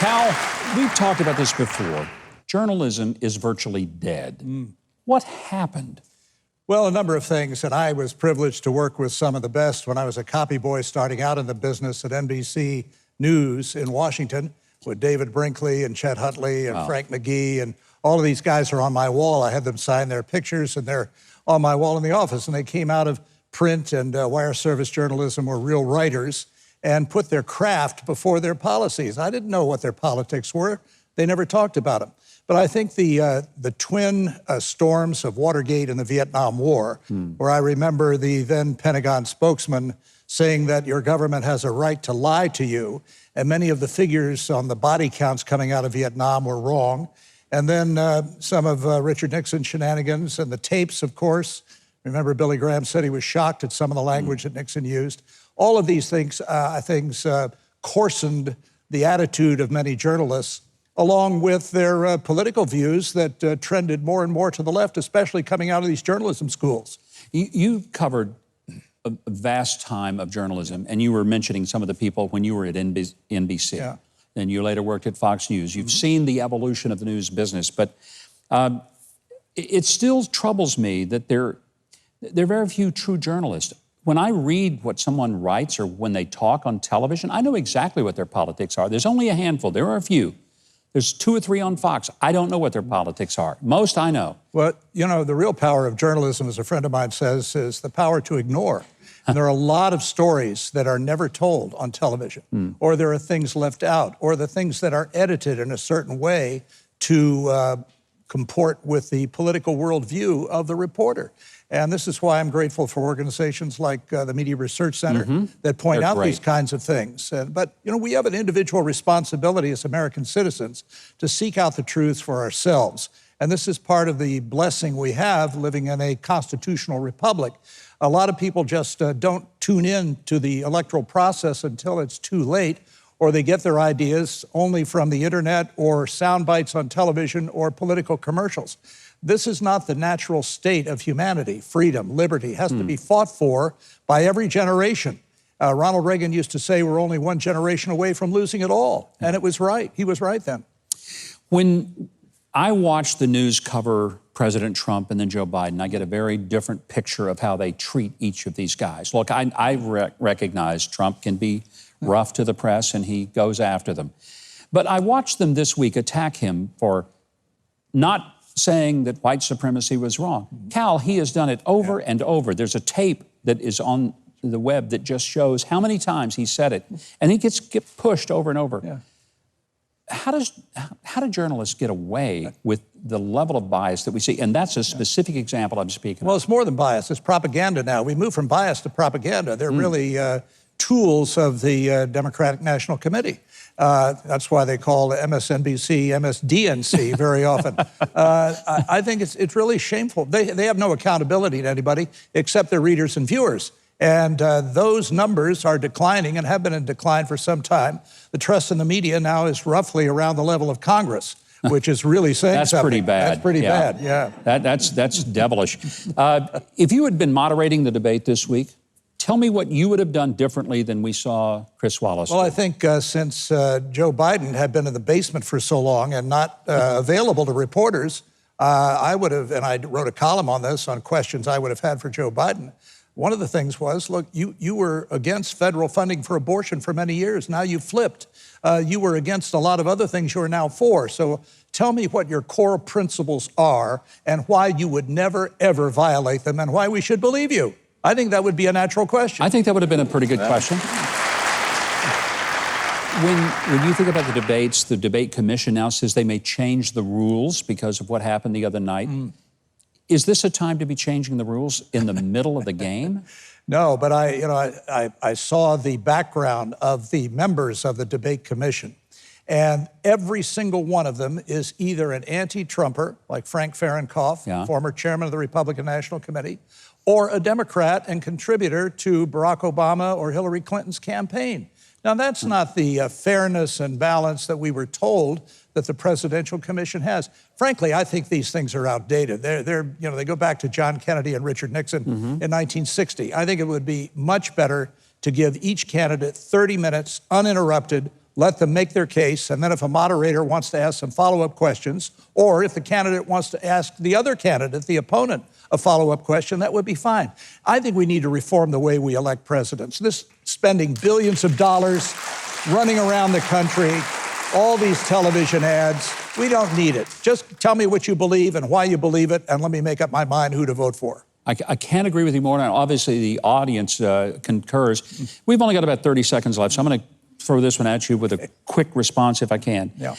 Cal, we've talked about this before. Journalism is virtually dead. What happened? Well, a number of things, and I was privileged to work with some of the best when I was a copy boy starting out in the business at NBC News in Washington with David Brinkley and Chet Huntley and Frank McGee, and all of these guys are on my wall. I had them sign their pictures, and they're on my wall in the office, and they came out of print and wire service journalism, were real writers, and put their craft before their policies. I didn't know what their politics were. They never talked about them. But I think the twin storms of Watergate and the Vietnam War, where I remember the then Pentagon spokesman saying that your government has a right to lie to you, and many of the figures on the body counts coming out of Vietnam were wrong. And then some of Richard Nixon's shenanigans and the tapes, of course. Remember, Billy Graham said he was shocked at some of the language that Nixon used. All of these things, coarsened the attitude of many journalists, along with their political views that trended more and more to the left, especially coming out of these journalism schools. You covered a vast time of journalism, and you were mentioning some of the people when you were at NBC. Yeah. And you later worked at Fox News. You've seen the evolution of the news business, but it still troubles me that there are very few true journalists. When I read what someone writes or when they talk on television, I know exactly what their politics are. There's only a handful. There are a few. There's 2 or 3 on Fox. I don't know what their politics are. Most I know. Well, you know, the real power of journalism, as a friend of mine says, is the power to ignore. And there are a lot of stories that are never told on television, or there are things left out, or the things that are edited in a certain way to comport with the political worldview of the reporter. And this is why I'm grateful for organizations like the Media Research Center that point out these kinds of things. But, you know, we have an individual responsibility as American citizens to seek out the truth for ourselves. And this is part of the blessing we have living in a constitutional republic. A lot of people just don't tune in to the electoral process until it's too late, or they get their ideas only from the internet or sound bites on television or political commercials. This is not the natural state of humanity. Freedom, liberty has to be fought for by every generation. Ronald Reagan used to say we're only one generation away from losing it all. And it was right. He was right then. When I watch the news cover President Trump and then Joe Biden, I get a very different picture of how they treat each of these guys. Look, I recognize Trump can be rough to the press and he goes after them. But I watched them this week attack him for not saying that white supremacy was wrong. Cal, he has done it over and over. There's a tape that is on the web that just shows how many times he said it, and he gets pushed over and over. Yeah. How do journalists get away with the level of bias that we see? And that's a specific example I'm speaking of. Well, it's more than bias. It's propaganda now. We move from bias to propaganda. They're really tools of the Democratic National Committee. That's why they call MSNBC MSDNC very often. I think it's really shameful. They have no accountability to anybody except their readers and viewers. And those numbers are declining and have been in decline for some time. The trust in the media now is roughly around the level of Congress, which is really saying that's something. Pretty bad. That's pretty bad, yeah. That's devilish. If you had been moderating the debate this week, tell me what you would have done differently than we saw Chris Wallace do. Well, I think since Joe Biden had been in the basement for so long and not available to reporters, I would have, and I wrote a column on this, on questions I would have had for Joe Biden. One of the things was, look, you were against federal funding for abortion for many years. Now you've flipped. You were against a lot of other things you are now for. So tell me what your core principles are and why you would never, ever violate them and why we should believe you. I think that would be a natural question. I think that would have been a pretty good question. When you think about the debates, the debate commission now says they may change the rules because of what happened the other night. Is this a time to be changing the rules in the middle of the game? No, but I saw the background of the members of the debate commission, and every single one of them is either an anti-Trumper, like Frank Fahrenkopf, former chairman of the Republican National Committee, or a Democrat and contributor to Barack Obama or Hillary Clinton's campaign. Now, that's not the fairness and balance that we were told that the Presidential Commission has. Frankly, I think these things are outdated. They go back to John Kennedy and Richard Nixon in 1960. I think it would be much better to give each candidate 30 minutes uninterrupted, let them make their case, and then if a moderator wants to ask some follow-up questions, or if the candidate wants to ask the other candidate, the opponent, a follow-up question, that would be fine. I think we need to reform the way we elect presidents. This spending billions of dollars, running around the country, all these television ads, we don't need it. Just tell me what you believe and why you believe it, and let me make up my mind who to vote for. I can't agree with you more, and obviously the audience concurs. We've only got about 30 seconds left, so I'm going to throw this one at you with a quick response if I can. Yeah.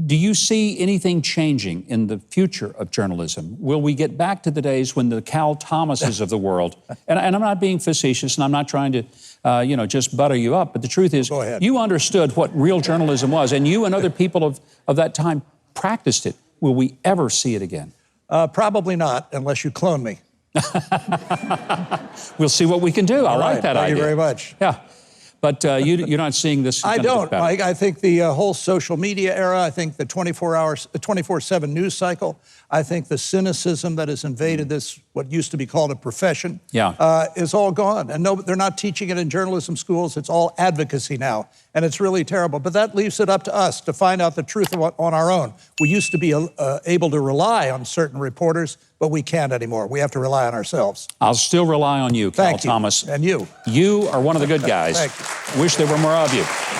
Do you see anything changing in the future of journalism? Will we get back to the days when the Cal Thomases of the world, and I'm not being facetious, and I'm not trying to just butter you up, but the truth is, you understood what real journalism was, and you and other people of that time practiced it. Will we ever see it again? Probably not, unless you clone me. We'll see what we can do. I like that idea. Thank you very much. Yeah. But you're not seeing this. I don't, Mike. I think the whole social media era, I think the 24/7 news cycle, I think the cynicism that has invaded this, what used to be called a profession, is all gone. And no, they're not teaching it in journalism schools. It's all advocacy now. And it's really terrible. But that leaves it up to us to find out the truth on our own. We used to be able to rely on certain reporters, but we can't anymore. We have to rely on ourselves. I'll still rely on you, Cal Thomas. And you. You are one of the good guys. Thank you. Wish there were more of you.